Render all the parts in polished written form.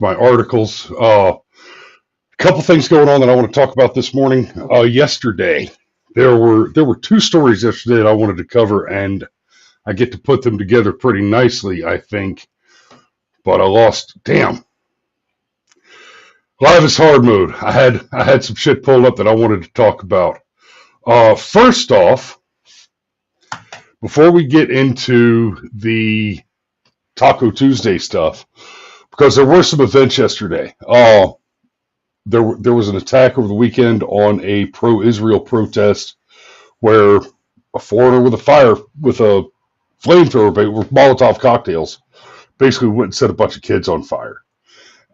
my articles. A couple things going on that I want to talk about this morning. Yesterday, there were two stories yesterday that I wanted to cover, and I get to put them together pretty nicely, I think. But I lost. Damn. Live is hard mode. I had some shit pulled up that I wanted to talk about. First off, before we get into the Taco Tuesday stuff, because there were some events yesterday. There was an attack over the weekend on a pro-Israel protest where a foreigner with a flamethrower with Molotov cocktails basically went and set a bunch of kids on fire.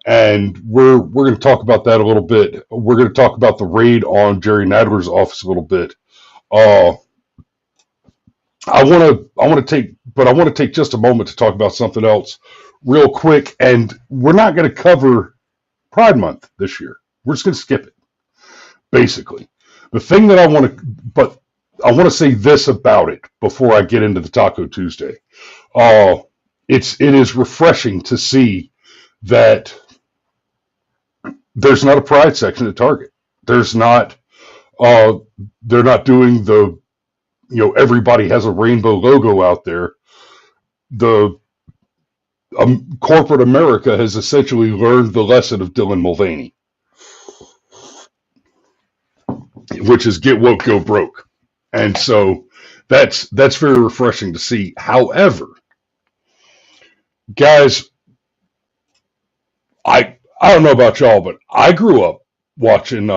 And we're going to talk about that a little bit. We're going to talk about the raid on Jerry Nadler's office a little bit. I want to take just a moment to talk about something else real quick. And we're not going to cover Pride Month this year. We're just going to skip it, basically. The thing that I want to say this about it before I get into the Taco Tuesday. It is refreshing to see that there's not a Pride section at Target. There's not. They're not doing the, everybody has a rainbow logo out there. The corporate America has essentially learned the lesson of Dylan Mulvaney, which is get woke, go broke. And so that's very refreshing to see. However, guys, I don't know about y'all, but I grew up watching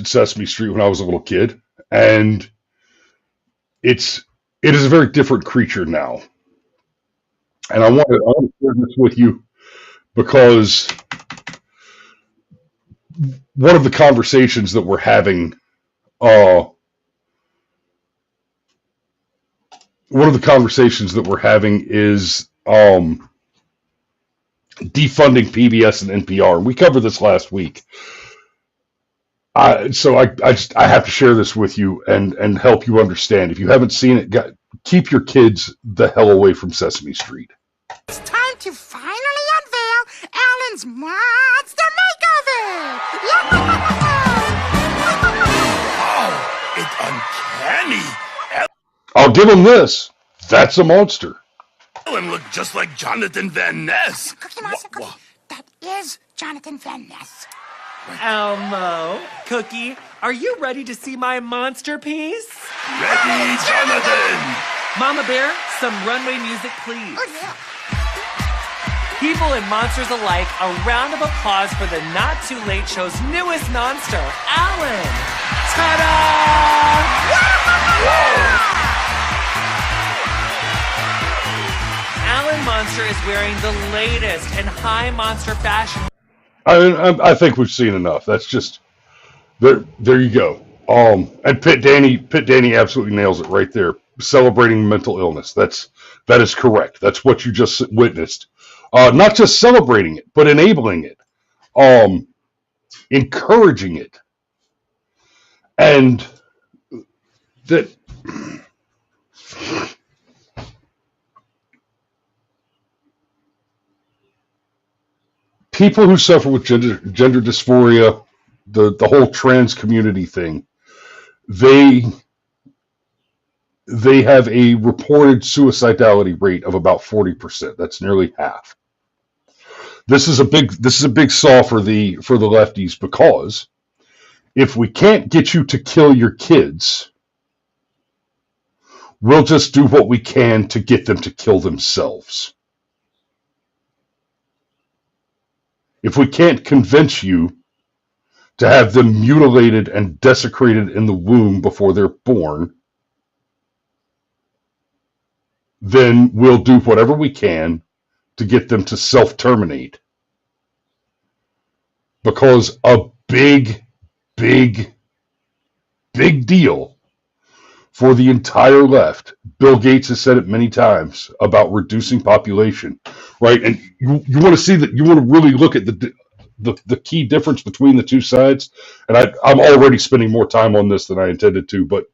Sesame Street when I was a little kid, and it is a very different creature now. And I want to share this with you because one of the conversations that we're having, is defunding PBS and NPR. And we covered this last week. So I have to share this with you and help you understand. If you haven't seen it, keep your kids the hell away from Sesame Street. It's time to finally unveil Alan's monster makeover! Oh, it's uncanny. I'll give him this. That's a monster. Ellen looked just like Jonathan Van Ness. Cookie Monster, Cookie. That is Jonathan Van Ness. Elmo, Cookie, are you ready to see my monster piece? Ready, Jonathan! Mama Bear, some runway music, please. Oh, yeah. People and monsters alike, a round of applause for the Not Too Late Show's newest monster, Alan. Ta-da! Alan Monster is wearing the latest in high monster fashion. I think we've seen enough. That's just there. There you go. And Pit Danny absolutely nails it right there. Celebrating mental illness. That is correct. That's what you just witnessed. Not just celebrating it, but enabling it, encouraging it, and that. People who suffer with gender dysphoria, the whole trans community thing, they have a reported suicidality rate of about 40%. That's nearly half. This is a big saw for the lefties, because if we can't get you to kill your kids, we'll just do what we can to get them to kill themselves. If we can't convince you to have them mutilated and desecrated in the womb before they're born, then we'll do whatever we can to get them to self-terminate. Because a big, big, big deal for the entire left, Bill Gates has said it many times about reducing population, right? And you want to see that, you want to really look at the key difference between the two sides. And I'm already spending more time on this than I intended to, but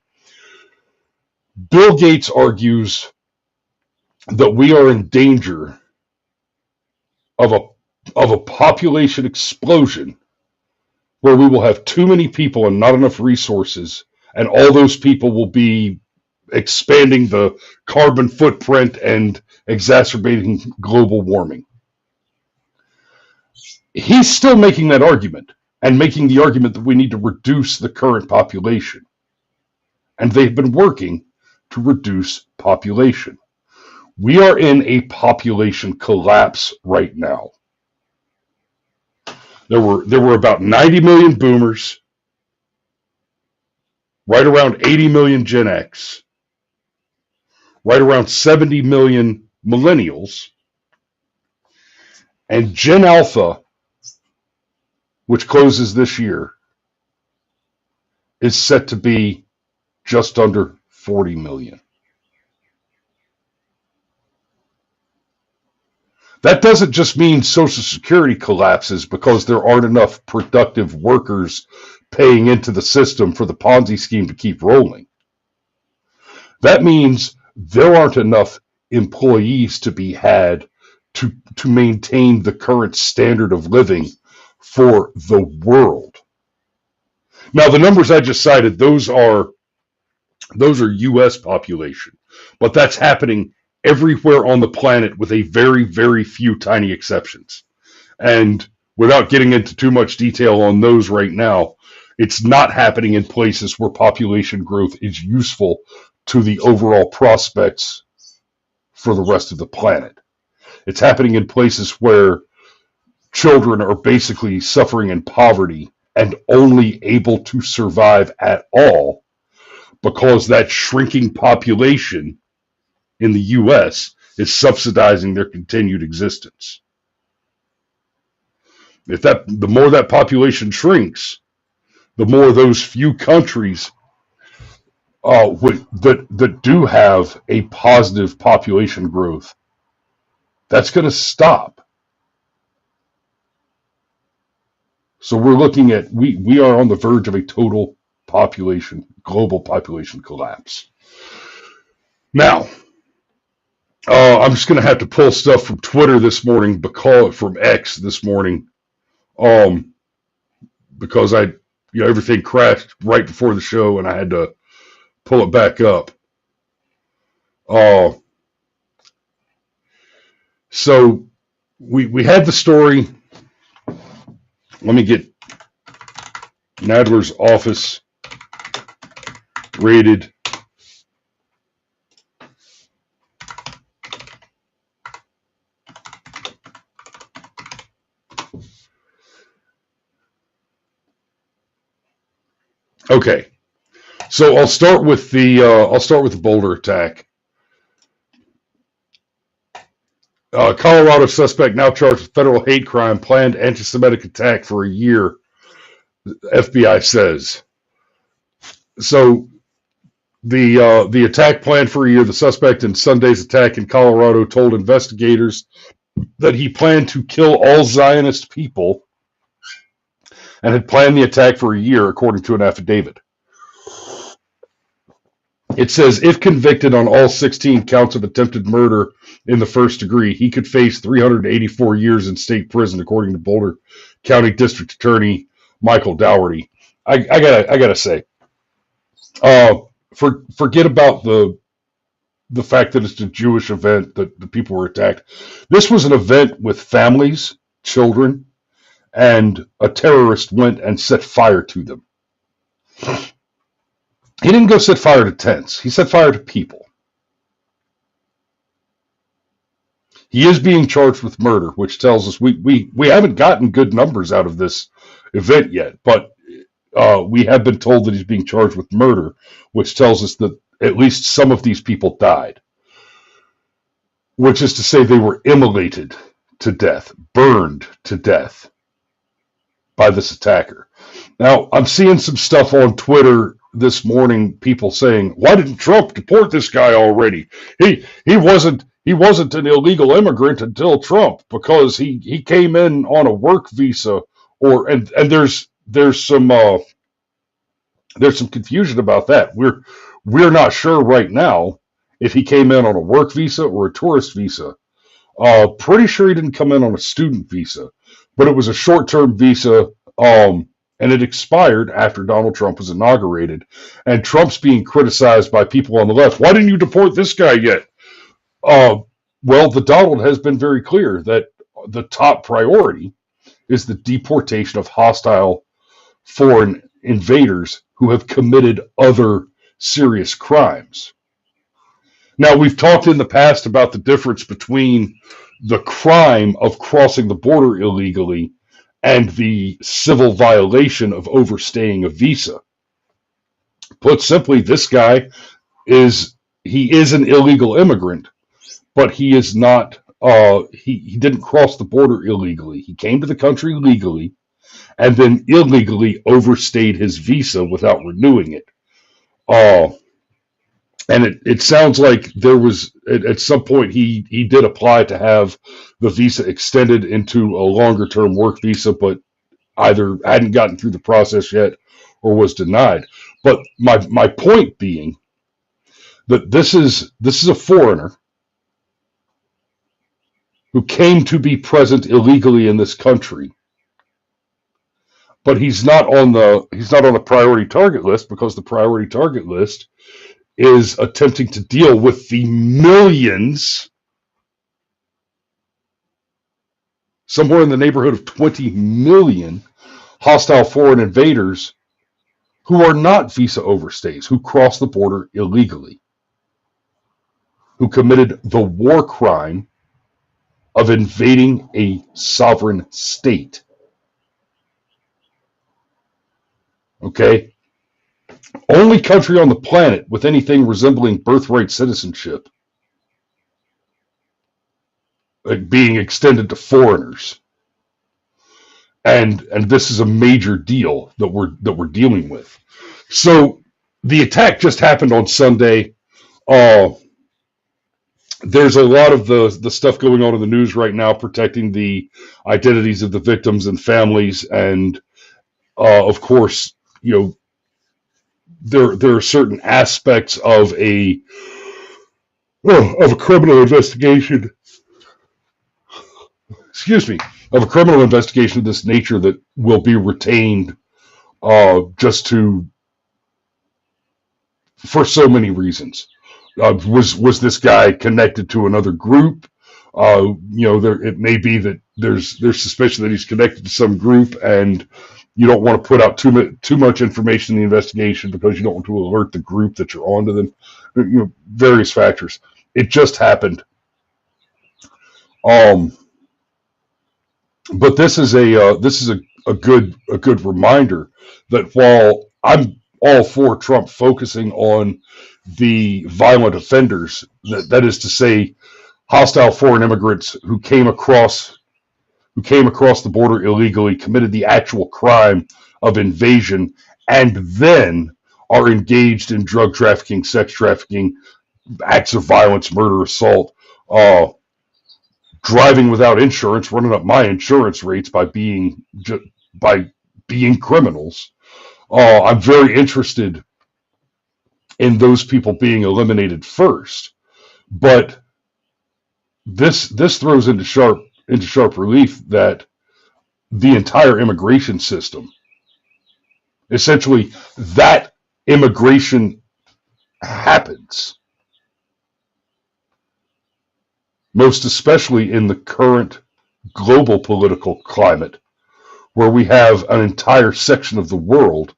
Bill Gates argues that we are in danger of of a population explosion where we will have too many people and not enough resources, and all those people will be expanding the carbon footprint and exacerbating global warming. He's still making that argument and making the argument that we need to reduce the current population. And they've been working to reduce population. We are in a population collapse right now. There were about 90 million boomers, right around 80 million Gen X, right around 70 million millennials, and Gen Alpha, which closes this year, is set to be just under 40 million. That doesn't just mean Social Security collapses because there aren't enough productive workers paying into the system for the Ponzi scheme to keep rolling. That means there aren't enough employees to be had to maintain the current standard of living for the world. Now, the numbers I just cited, those are U.S. population, but that's happening everywhere on the planet with a very, very few tiny exceptions. And without getting into too much detail on those right now, it's not happening in places where population growth is useful to the overall prospects for the rest of the planet. It's happening in places where children are basically suffering in poverty and only able to survive at all because that shrinking population in the U.S. is subsidizing their continued existence. The more that population shrinks, the more those few countries that do have a positive population growth, that's going to stop. So we're looking at, we are on the verge of a total global population collapse. Now, I'm just going to have to pull stuff from Twitter this morning, from X this morning, because everything crashed right before the show and I had to pull it back up. So we had the story. Let me get Nadler's office rated. Okay, so I'll start with the Boulder attack. Colorado suspect now charged with federal hate crime, planned anti-Semitic attack for a year, FBI says. So the attack planned for a year. The suspect in Sunday's attack in Colorado told investigators that he planned to kill all Zionist people and had planned the attack for a year, according to an affidavit. It says, if convicted on all 16 counts of attempted murder in the first degree, he could face 384 years in state prison, according to Boulder County District Attorney Michael Dougherty. I gotta say, forget about the fact that it's a Jewish event that the people were attacked. This was an event with families, children, and a terrorist went and set fire to them. He didn't go set fire to tents. He set fire to people. He is being charged with murder, which tells us we haven't gotten good numbers out of this event yet, but we have been told that he's being charged with murder, which tells us that at least some of these people died, which is to say they were immolated to death, burned to death by this attacker. Now, I'm seeing some stuff on Twitter this morning, people saying, why didn't Trump deport this guy already? He wasn't an illegal immigrant until Trump, because he came in on a work visa, and there's some confusion about that. We're not sure right now if he came in on a work visa or a tourist visa. Pretty sure he didn't come in on a student visa. but it was a short-term visa, and it expired after Donald Trump was inaugurated. And Trump's being criticized by people on the left. Why didn't you deport this guy yet? Well, the Donald has been very clear that the top priority is the deportation of hostile foreign invaders who have committed other serious crimes. Now, we've talked in the past about the difference between the crime of crossing the border illegally and the civil violation of overstaying a visa. Put simply, this guy is an illegal immigrant, but he is not he didn't cross the border illegally. He came to the country legally and then illegally overstayed his visa without renewing it. And it sounds like there was at some point he did apply to have the visa extended into a longer term work visa, but either hadn't gotten through the process yet or was denied. But my point being that this is a foreigner who came to be present illegally in this country, but he's not on the priority target list because the priority target list is attempting to deal with the millions, somewhere in the neighborhood of 20 million hostile foreign invaders who are not visa overstays, who cross the border illegally, who committed the war crime of invading a sovereign state. Okay? Only country on the planet with anything resembling birthright citizenship being extended to foreigners. And this is a major deal that we're dealing with. So the attack just happened on Sunday. There's a lot of the stuff going on in the news right now protecting the identities of the victims and families, and of course, there are certain aspects of a criminal investigation. Of a criminal investigation of this nature that will be retained just for so many reasons. Was this guy connected to another group? It may be that there's suspicion that he's connected to some group, and you don't want to put out too much information in the investigation because you don't want to alert the group that you're onto them. Various factors. It just happened. But this is a good reminder that while I'm all for Trump focusing on the violent offenders, that is to say, hostile foreign immigrants who came across the border illegally, committed the actual crime of invasion, and then are engaged in drug trafficking, sex trafficking, acts of violence, murder, assault, driving without insurance, running up my insurance rates by being criminals. I'm very interested in those people being eliminated first, but this throws into sharp relief that the entire immigration system, essentially, that immigration happens, most especially in the current global political climate, where we have an entire section of the world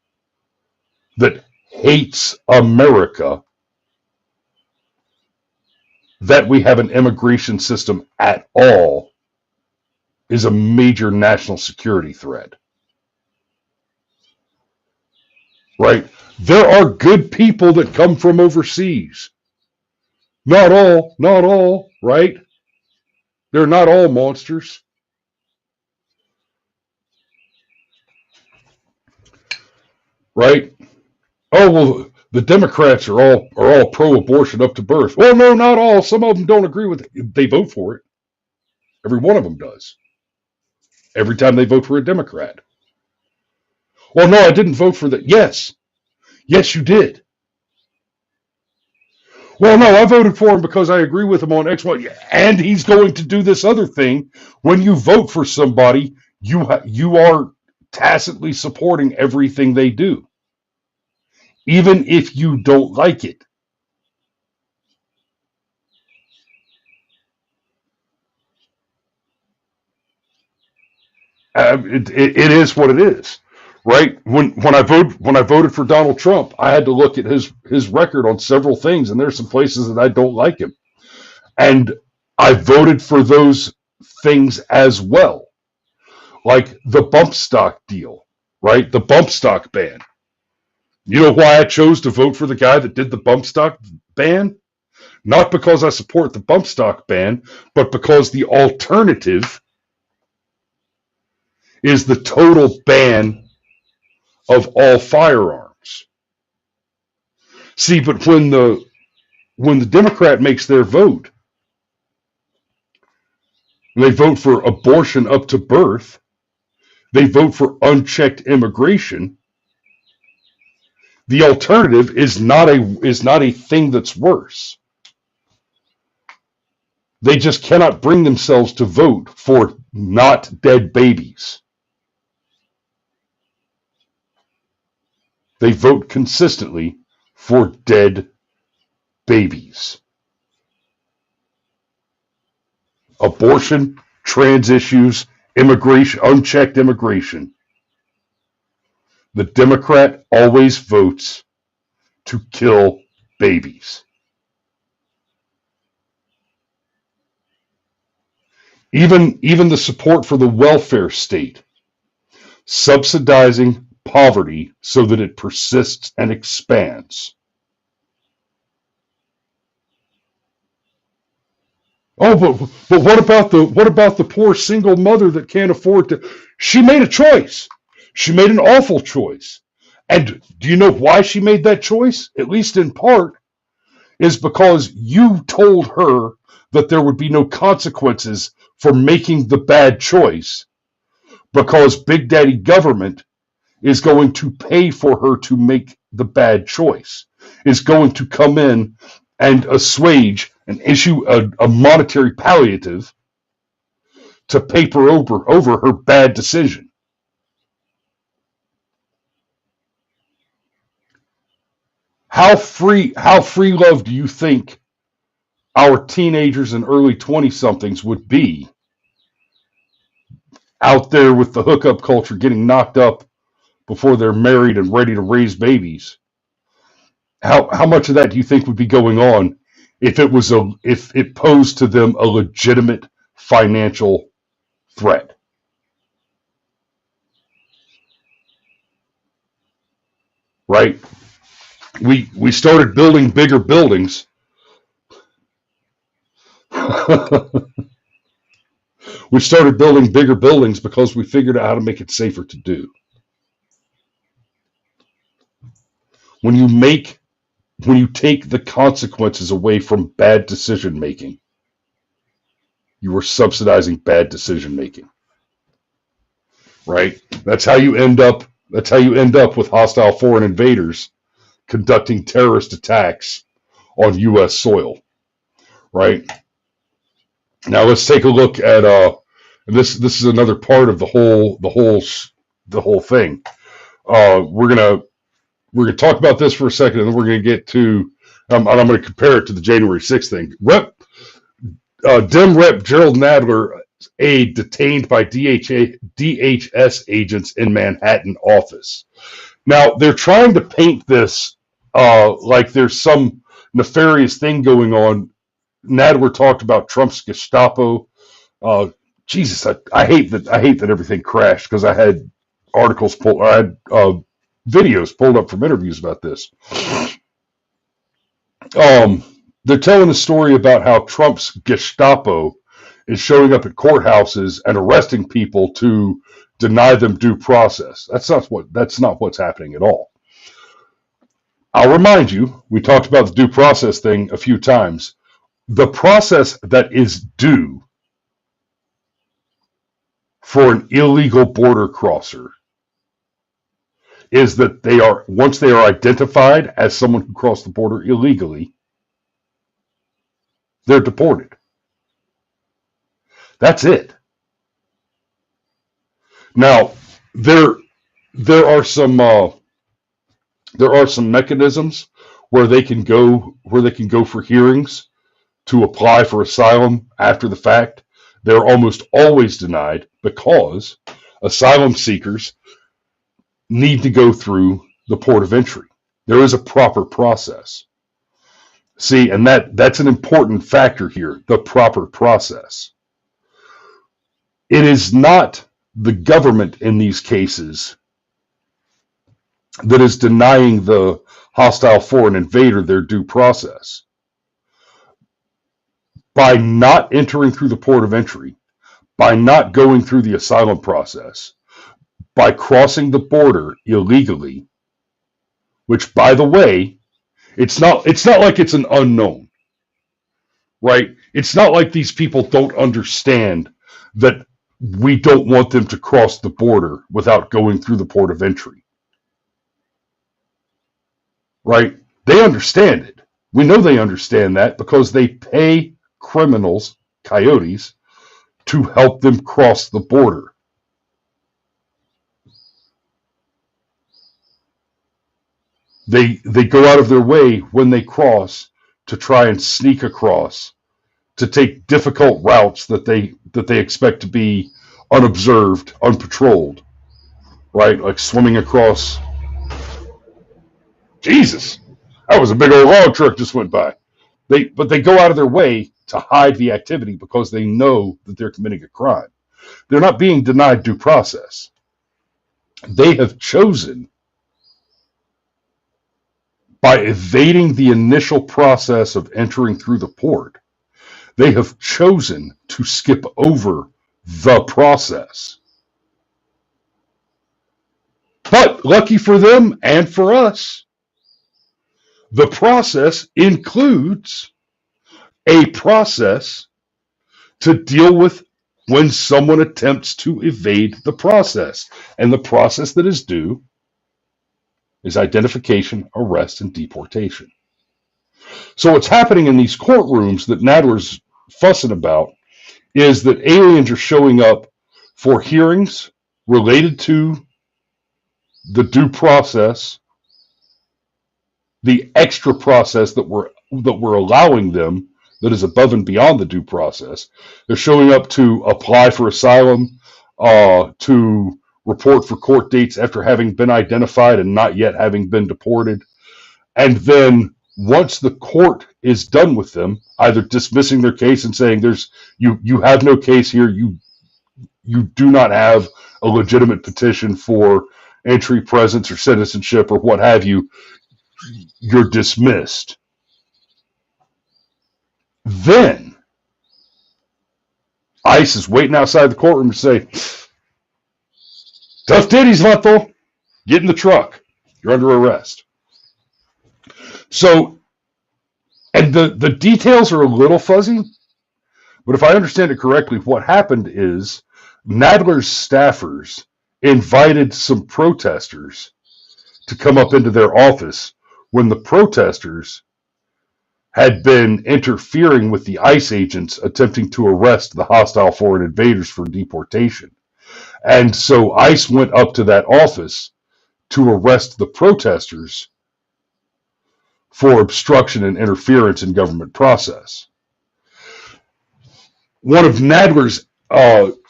that hates America, that we have an immigration system at all is a major national security threat. Right? There are good people that come from overseas. Not all, right? They're not all monsters. Right? Oh, well, the Democrats are all pro-abortion up to birth. Well, no, not all. Some of them don't agree with it. They vote for it. Every one of them does. Every time they vote for a Democrat. Well, no, I didn't vote for that. Yes, you did. Well, no, I voted for him because I agree with him on X, Y, and he's going to do this other thing. When you vote for somebody, you are tacitly supporting everything they do, even if you don't like it. It is what it is, right? When I voted for Donald Trump, I had to look at his record on several things, and there's some places that I don't like him, and I voted for those things as well, like the bump stock deal, right? The bump stock ban. You know why I chose to vote for the guy that did the bump stock ban? Not because I support the bump stock ban, but because the alternative is the total ban of all firearms. See, but when the Democrat makes their vote, and they vote for abortion up to birth, they vote for unchecked immigration. The alternative is not a thing that's worse. They just cannot bring themselves to vote for not dead babies. They vote consistently for dead babies. Abortion, trans issues, immigration, unchecked immigration. The Democrat always votes to kill babies. Even the support for the welfare state, subsidizing poverty so that it persists and expands. Oh, but what about the poor single mother that can't afford to? She made a choice. She made an awful choice. And do you know why she made that choice? At least in part, is because you told her that there would be no consequences for making the bad choice, because Big Daddy government is going to pay for her to make the bad choice, is going to come in and assuage and issue a monetary palliative to paper over her bad decision. How free love do you think our teenagers and early 20-somethings would be out there with the hookup culture, getting knocked up before they're married and ready to raise babies? How much of that do you think would be going on if it posed to them a legitimate financial threat? Right? We started building bigger buildings. We started building bigger buildings because we figured out how to make it safer to do. When you take the consequences away from bad decision making, you are subsidizing bad decision making. Right? That's how you end up with hostile foreign invaders conducting terrorist attacks on US soil. Right? Now let's take a look at and this is another part of the whole thing. We're gonna talk about this for a second, and then we're gonna get to and I'm gonna compare it to the January 6th thing. Dem Rep Gerald Nadler's aide detained by DHS agents in Manhattan office. Now they're trying to paint this like there's some nefarious thing going on. Nadler talked about Trump's Gestapo. Jesus, I hate that everything crashed, because I had videos pulled up from interviews about this. They're telling a story about how Trump's Gestapo is showing up at courthouses and arresting people to deny them due process. That's not what's happening at all. I'll remind you, we talked about the due process thing a few times. The process that is due for an illegal border crosser is that once they are identified as someone who crossed the border illegally, they're deported. That's it. Now, there there are some mechanisms where they can go for hearings to apply for asylum after the fact. They're almost always denied because asylum seekers need to go through the port of entry. There is a proper process. See, and that's an important factor here, the proper process. It is not the government in these cases that is denying the hostile foreign invader their due process. By not entering through the port of entry, by not going through the asylum process, by crossing the border illegally, which, by the way, it's not like it's an unknown, right? It's not like these people don't understand that we don't want them to cross the border without going through the port of entry, right? They understand it. We know they understand that because they pay criminals, coyotes, to help them cross the border. They go out of their way when they cross to try and sneak across, to take difficult routes that they expect to be unobserved, unpatrolled, right? Like swimming across. Jesus, that was a big old log truck just went by. But they go out of their way to hide the activity because they know that they're committing a crime. They're not being denied due process. They have chosen, by evading the initial process of entering through the port, they have chosen to skip over the process. But lucky for them and for us, the process includes a process to deal with when someone attempts to evade the process. And the process that is due is identification, arrest, and deportation. So what's happening in these courtrooms that Nadler's fussing about is that aliens are showing up for hearings related to the due process, the extra process that we're allowing them that is above and beyond the due process. They're showing up to apply for asylum, to report for court dates after having been identified and not yet having been deported. And then once the court is done with them, either dismissing their case and saying you have no case here, you do not have a legitimate petition for entry, presence, or citizenship, or what have you, you're dismissed. Then ICE is waiting outside the courtroom to say, tough titties, Vato. Get in the truck. You're under arrest. So, and the details are a little fuzzy, but if I understand it correctly, what happened is Nadler's staffers invited some protesters to come up into their office when the protesters had been interfering with the ICE agents attempting to arrest the hostile foreign invaders for deportation. And so ICE went up to that office to arrest the protesters for obstruction and interference in government process. One of Nadler's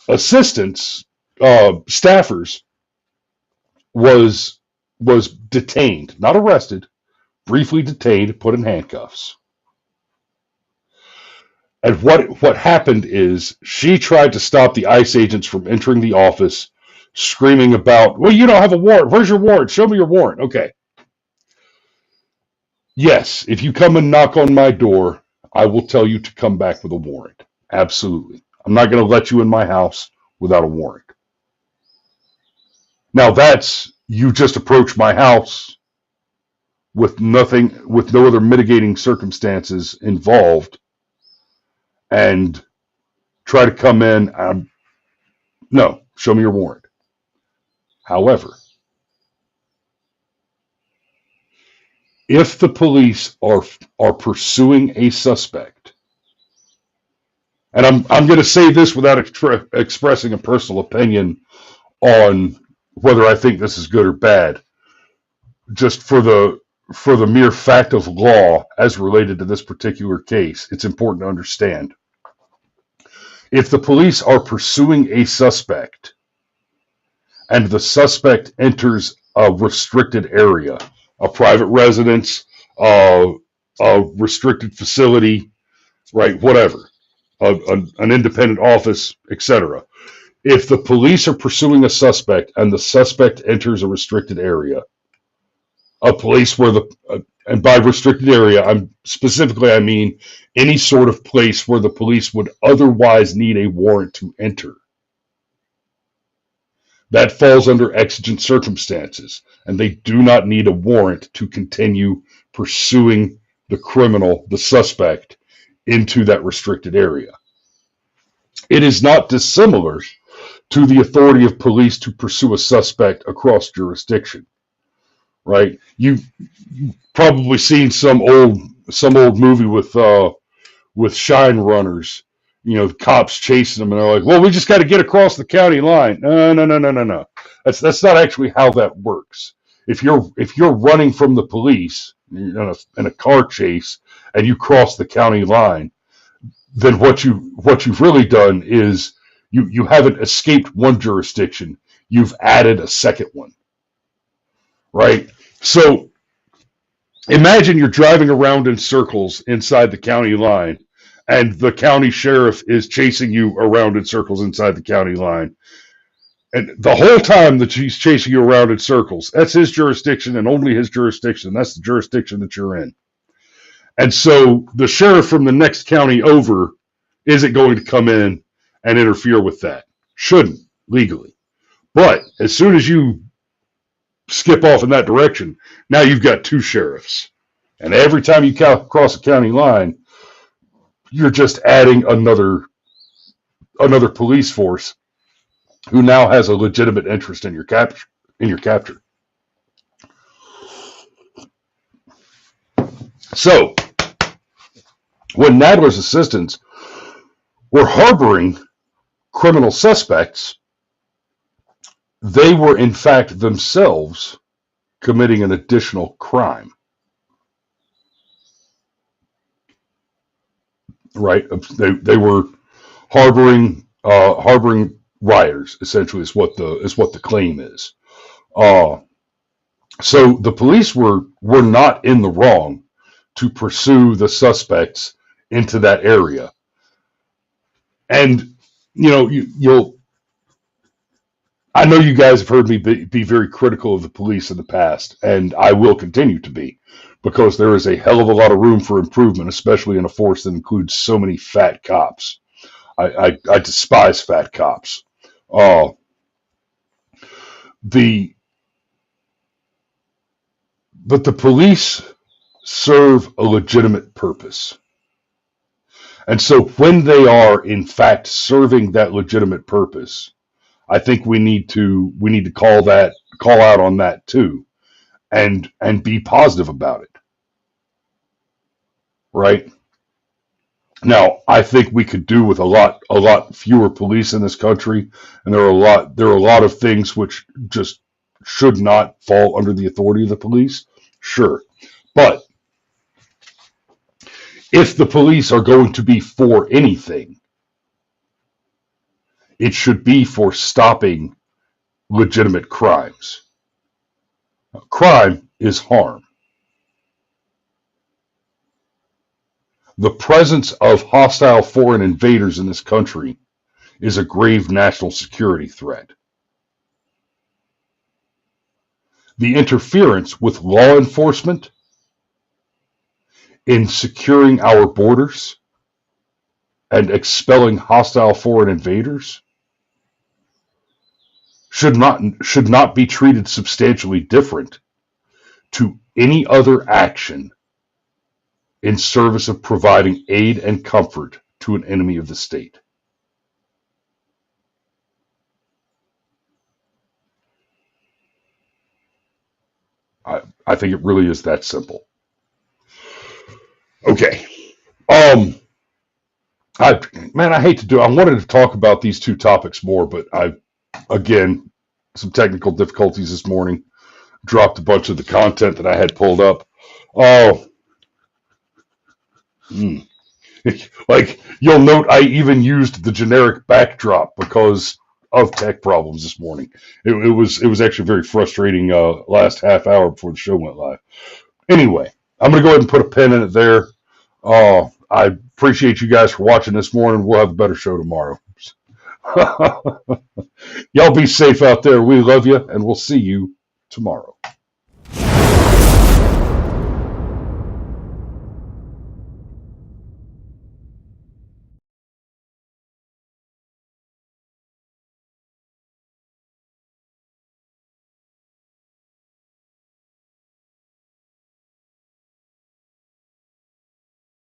assistants, staffers, was detained, not arrested, briefly detained, put in handcuffs. And what happened is she tried to stop the ICE agents from entering the office, screaming about, well, you don't have a warrant. Where's your warrant? Show me your warrant. Okay. Yes, if you come and knock on my door, I will tell you to come back with a warrant. Absolutely. I'm not going to let you in my house without a warrant. Now that's, you just approach my house with no other mitigating circumstances involved, and try to come in. No, show me your warrant. However, if the police are pursuing a suspect, and I'm going to say this without expressing a personal opinion on whether I think this is good or bad. Just for the mere fact of law as related to this particular case, it's important to understand. If the police are pursuing a suspect and the suspect enters a restricted area, a private residence, a restricted facility, right, whatever, an independent office, etc. If the police are pursuing a suspect and the suspect enters a restricted area, a place where and by restricted area, I mean any sort of place where the police would otherwise need a warrant to enter. That falls under exigent circumstances, and they do not need a warrant to continue pursuing the criminal, the suspect, into that restricted area. It is not dissimilar to the authority of police to pursue a suspect across jurisdiction. Right? You've probably seen some old movie with shine runners. You know, the cops chasing them, and they're like, "Well, we just got to get across the county line." No. That's not actually how that works. If you're running from the police in a car chase and you cross the county line, then what you've really done is you haven't escaped one jurisdiction. You've added a second one. Right? So imagine you're driving around in circles inside the county line, and the county sheriff is chasing you around in circles inside the county line. And the whole time that he's chasing you around in circles, that's his jurisdiction and only his jurisdiction. That's the jurisdiction that you're in. And so the sheriff from the next county over isn't going to come in and interfere with that. Shouldn't, legally. But as soon as you skip off in that direction, now you've got two sheriffs. And every time you cross a county line, you're just adding another police force who now has a legitimate interest in your capture. So, when Nadler's assistants were harboring criminal suspects, they were in fact themselves committing an additional crime. Right? They were harboring rioters, essentially, is what the claim is. So the police were not in the wrong to pursue the suspects into that area. And I know you guys have heard me be very critical of the police in the past, and I will continue to be, because there is a hell of a lot of room for improvement, especially in a force that includes so many fat cops. I despise fat cops. But the police serve a legitimate purpose. And so when they are in fact serving that legitimate purpose, I think we need to call out on that too, and be positive about it. Right? Now, I think we could do with a lot fewer police in this country, and there are a lot of things which just should not fall under the authority of the police. Sure. But if the police are going to be for anything, it should be for stopping legitimate crimes. Crime is harm. The presence of hostile foreign invaders in this country is a grave national security threat. The interference with law enforcement in securing our borders and expelling hostile foreign invaders should not be treated substantially different to any other action in service of providing aid and comfort to an enemy of the state. I think it really is that simple. Okay. I hate to I wanted to talk about these two topics more, but some technical difficulties this morning. Dropped a bunch of the content that I had pulled up. Oh, like you'll note, I even used the generic backdrop because of tech problems this morning. It was actually very frustrating last half hour before the show went live. Anyway, I'm going to go ahead and put a pin in it there. I appreciate you guys for watching this morning. We'll have a better show tomorrow. Y'all be safe out there. We love you, and we'll see you tomorrow.